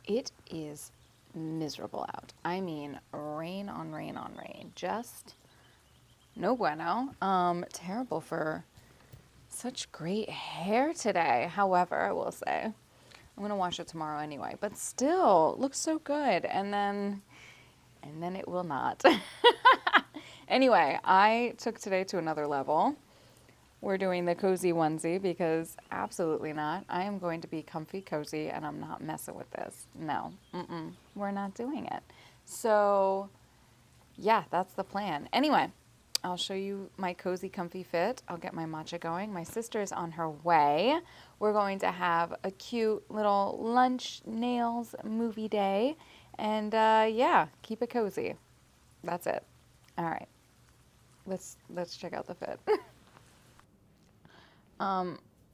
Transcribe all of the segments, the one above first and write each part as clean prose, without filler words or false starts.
It is miserable out. I mean, rain on rain on rain. Just no bueno. Terrible for such great hair today. However, I will say, I'm gonna wash it tomorrow anyway. But still, looks so good. And then it will not. Anyway, I took today to another level. We're doing the cozy onesie because absolutely not. I am going to be comfy cozy and I'm not messing with this. No, we're not doing it. So yeah, that's the plan. Anyway, I'll show you my cozy comfy fit. I'll get my matcha going. My sister's on her way. We're going to have a cute little lunch, nails, movie day. And yeah, keep it cozy. That's it. All right. Let's check out the fit.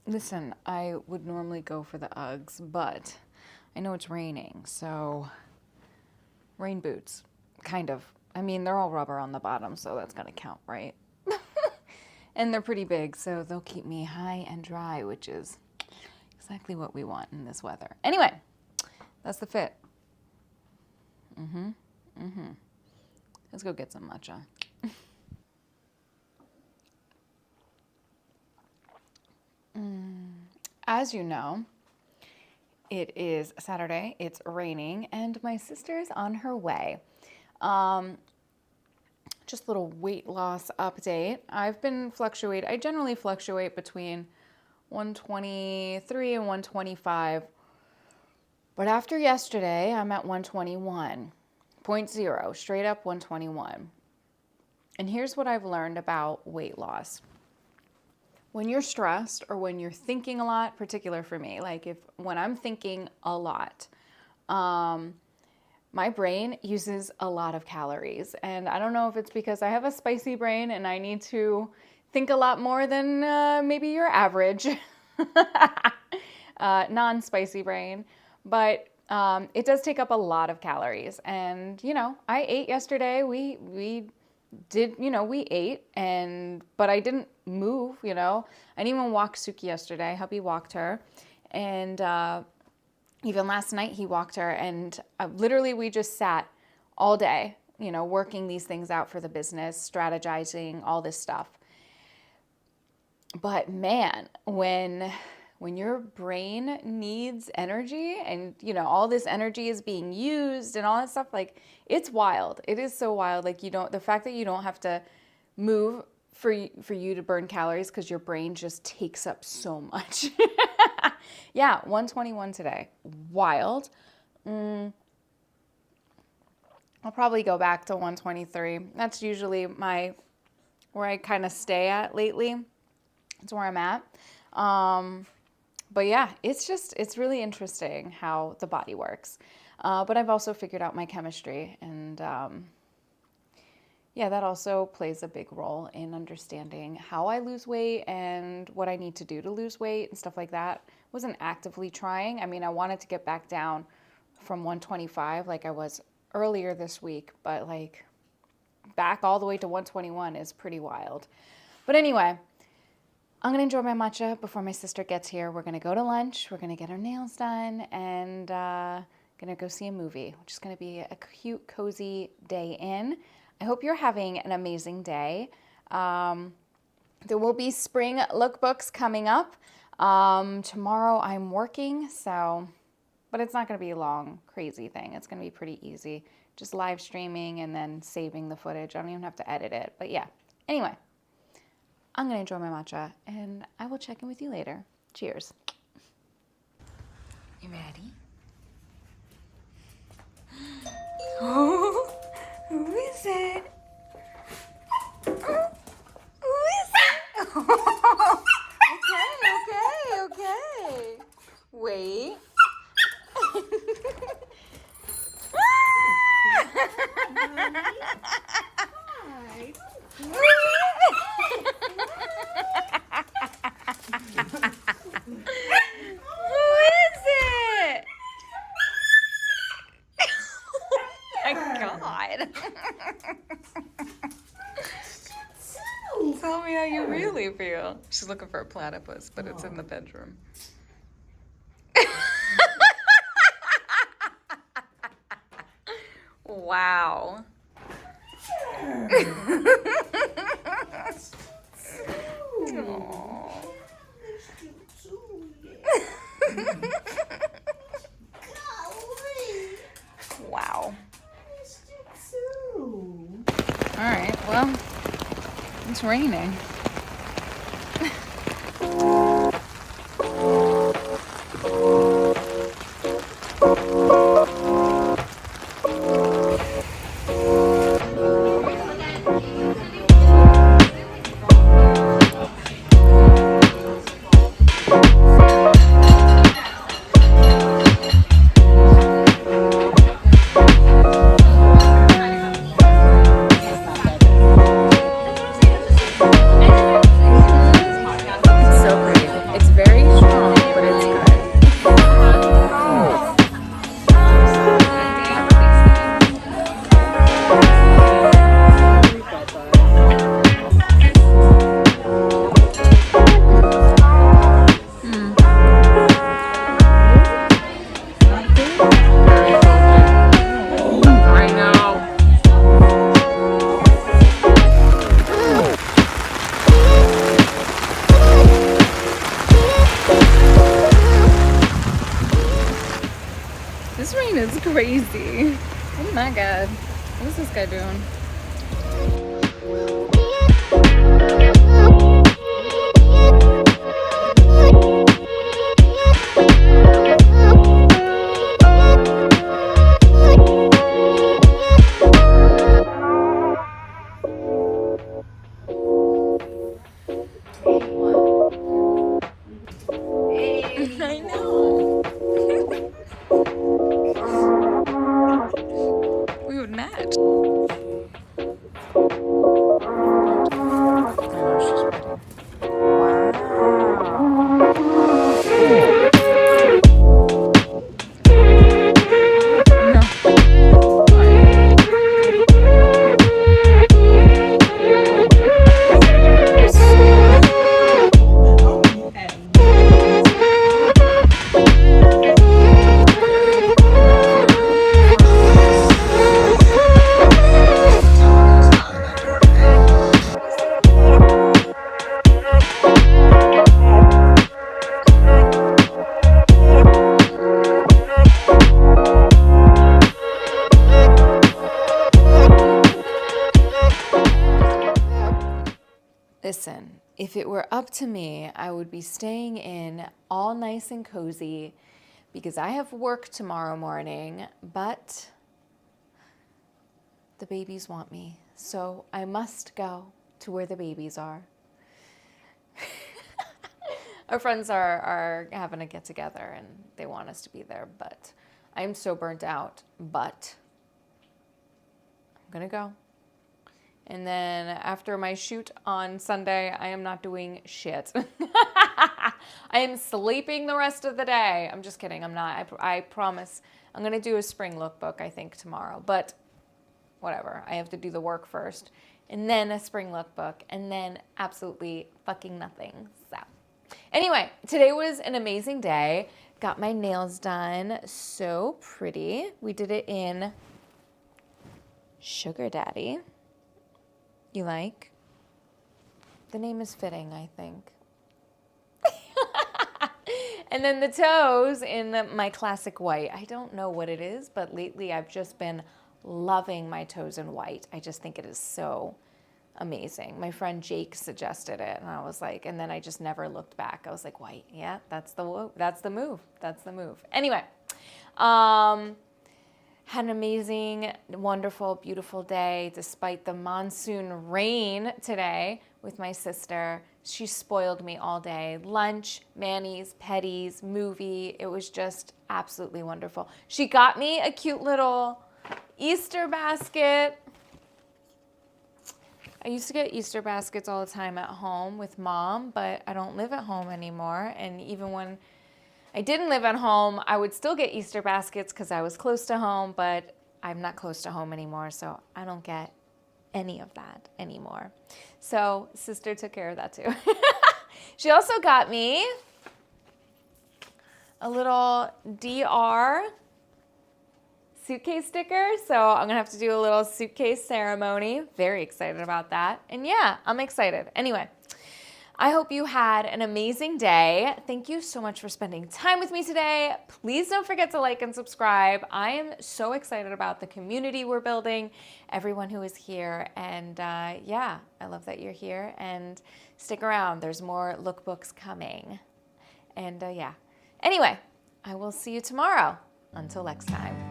Listen, I would normally go for the Uggs, but I know it's raining, so rain boots, kind of. I mean, they're all rubber on the bottom, so that's gonna count, right? And they're pretty big, so they'll keep me high and dry, which is exactly what we want in this weather. Anyway, that's the fit. Let's go get some matcha. As you know, it is Saturday, it's raining, and my sister's on her way. Just a little weight loss update. I generally fluctuate between 123 and 125. But after yesterday, I'm at 121.0, straight up 121. And here's what I've learned about weight loss. When you're stressed or when you're thinking a lot, particular for me, like when I'm thinking a lot, my brain uses a lot of calories. And I don't know if it's because I have a spicy brain and I need to think a lot more than maybe your average non-spicy brain. But it does take up a lot of calories. And, I ate yesterday. We ate, but I didn't move, I didn't even walk Suki yesterday. Hubby walked her. And even last night he walked her. And literally we just sat all day, working these things out for the business, strategizing, all this stuff. But man, when your brain needs energy and, all this energy is being used and all that stuff, like, it's wild. It is so wild. Like, the fact that you don't have to move for you to burn calories because your brain just takes up so much. Yeah, 121 today. Wild. I'll probably go back to 123. That's usually where I kind of stay at lately. That's where I'm at. But yeah, it's really interesting how the body works. But I've also figured out my chemistry, and yeah, that also plays a big role in understanding how I lose weight and what I need to do to lose weight and stuff like that. Wasn't actively trying. I mean, I wanted to get back down from 125 like I was earlier this week, but like back all the way to 121 is pretty wild. But anyway, I'm going to enjoy my matcha before my sister gets here. We're going to go to lunch. We're going to get our nails done and going to go see a movie, which is going to be a cute, cozy day in. I hope you're having an amazing day. There will be spring lookbooks coming up. Tomorrow I'm working, but it's not going to be a long, crazy thing. It's going to be pretty easy. Just live streaming and then saving the footage. I don't even have to edit it. But yeah, anyway. I'm going to enjoy my matcha, and I will check in with you later. Cheers. You ready? Oh, who is it? Who is it? Okay. Wait. Tell me how you really feel. She's looking for a platypus, but it's in the bedroom. Wow. Wow. All right, well, it's raining. It's so pretty. It's very strong, but it's good. I know. This rain is crazy. Oh my god. What is this guy doing? I know. We would match. I know she's pretty. Listen, if it were up to me, I would be staying in all nice and cozy because I have work tomorrow morning, but the babies want me, so I must go to where the babies are. Our friends are having a get together and they want us to be there, but I'm so burnt out, but I'm gonna go. And then after my shoot on Sunday, I am not doing shit. I am sleeping the rest of the day. I'm just kidding. I'm not. I promise. I'm going to do a spring lookbook, I think, tomorrow. But whatever. I have to do the work first. And then a spring lookbook. And then absolutely fucking nothing. So anyway, today was an amazing day. Got my nails done. So pretty. We did it in Sugar Daddy. You like? The name is fitting, I think. And then the toes in my classic white. I don't know what it is, but lately I've just been loving my toes in white. I just think it is so amazing. My friend Jake suggested it, and I was like, and then I just never looked back. I was like, white, yeah, that's the move. That's the move. Anyway, had an amazing, wonderful, beautiful day despite the monsoon rain today with my sister. She spoiled me all day. Lunch, manis, petties, movie. It was just absolutely wonderful. She got me a cute little Easter basket. I used to get Easter baskets all the time at home with Mom, but I don't live at home anymore. And even when I didn't live at home, I would still get Easter baskets because I was close to home, but I'm not close to home anymore, so I don't get any of that anymore. So sister took care of that too. She also got me a little DR suitcase sticker, so I'm gonna have to do a little suitcase ceremony. Very excited about that. And yeah, I'm excited. Anyway, I hope you had an amazing day. Thank you so much for spending time with me today. Please don't forget to like and subscribe. I am so excited about the community we're building, everyone who is here. And yeah, I love that you're here. And stick around. There's more lookbooks coming. And yeah. Anyway, I will see you tomorrow. Until next time.